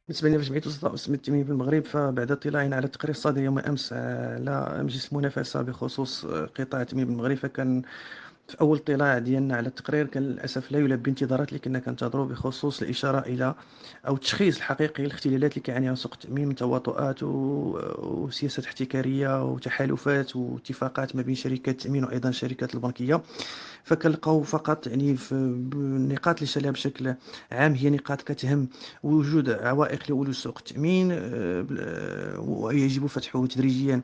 بالنسبة لي فاش بغيت توصل اسم التأمين بالمغرب، فبعد اطلاعنا على التقرير الصادر يوم أمس على مجلس المنافسة بخصوص قطاع التأمين بالمغرب، فكان في أول اطلاع ديالنا على التقرير كان للأسف لا يلبي الانتظارات اللي كنا كنتظروا، بخصوص الإشارة إلى أو التشخيص الحقيقي للاختلالات اللي كيعانيها سوق التأمين من تواطؤات وسياسات احتكارية وتحالفات واتفاقات ما بين شركات التأمين وأيضا الشركات البنكية. فكنلقاو فقط يعني في النقاط اللي شاريها بشكل عام هي نقاط كتهم وجود عوائق لولوج سوق التأمين، ويجب فتحه تدريجيا،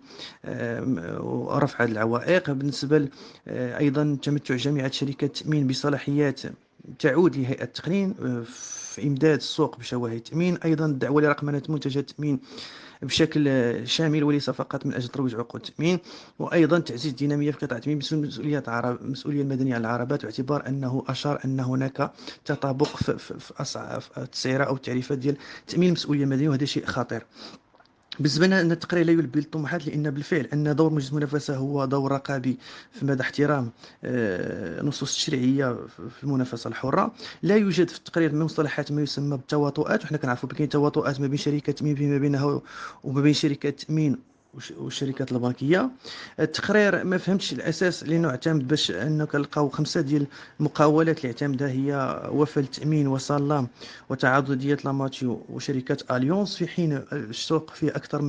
ورفع هذه العوائق. بالنسبة أيضا تمتع جامعة شركات التأمين بصلاحيات تعود لهيئة التقنين في إمداد السوق بشواهد التأمين، أيضا الدعوة لرقمنة منتجات التأمين بشكل شامل وليس فقط من أجل ترويج عقود التأمين، وأيضا تعزيز الدينامية في قطاع التأمين المسؤولية المدنية على العربات، باعتبار أنه أشار أن هناك تطابق في التسعيرة أو التعريفات ديال تأمين المسؤولية المدنية، وهذا شيء خطير. بالنسبة لنا أن التقرير لا يلبي الطموحات، لأن بالفعل أن دور مجلس المنافسة هو دور رقابي في مدى احترام النصوص التشريعية في المنافسة الحرة. لا يوجد في التقرير من مصطلحات ما يسمى بالتواطؤات، وحنا كنعرفوا بكاين تواطؤات ما بين شركات التأمين فيما بينها وما بين شركات التأمين والشركات البنكيه. التقرير ما فهمتش الاساس اللي نعتمد باش انه كنلقاو خمسه ديال المقاولات اللي اعتمدها هي وفا التامين وسلام وتعاضديات لاماتيو وشركات اليونس، في حين السوق فيه اكثر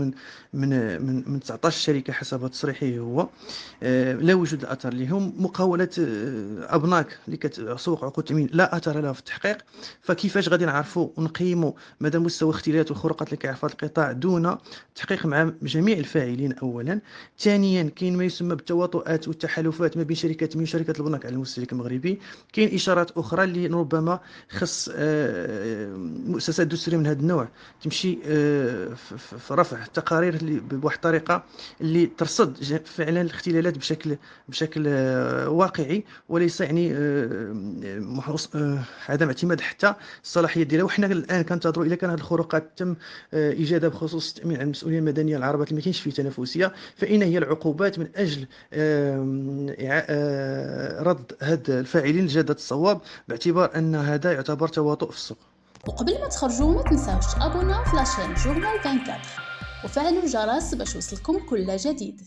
من 19 شركه حسب تصريحه هو. لا وجود اثر لهم. مقاولات ابناك اللي كتسوق عقود التامين لا اثر لها في التحقيق، فكيفاش غادي نعرفوا ونقيموا مدى مستوى اختلالات والخروقات اللي كيعرفها القطاع دون تحقيق مع جميع الفاعلين اولا؟ ثانيا كاين ما يسمى بالتواطؤات والتحالفات ما بين شركات من شركات البنوك على المستهلك المغربي. كاين اشارات اخرى اللي ربما خص مؤسسات دستوريه من هذا النوع تمشي في رفع التقارير اللي بواحد الطريقه اللي ترصد فعلا الاختلالات بشكل واقعي، وليس يعني عدم اعتماد حتى الصلاحيات ديالها. وحنا الان كنتظروا اذا كان هذه الخروقات تم ايجادها بخصوص التامين على المسؤوليه المدنيه العربات اللي ما كاينش فيه تنافسيه، فإن هي العقوبات من أجل رد هاد الفاعلين لجادة الصواب، باعتبار أن هذا يعتبر تواطؤ في السوق. وقبل ما تخرجوا ما تنساوش تابونا في لاشين جورنال 24 وفعلوا الجرس باش يوصلكم كل جديد.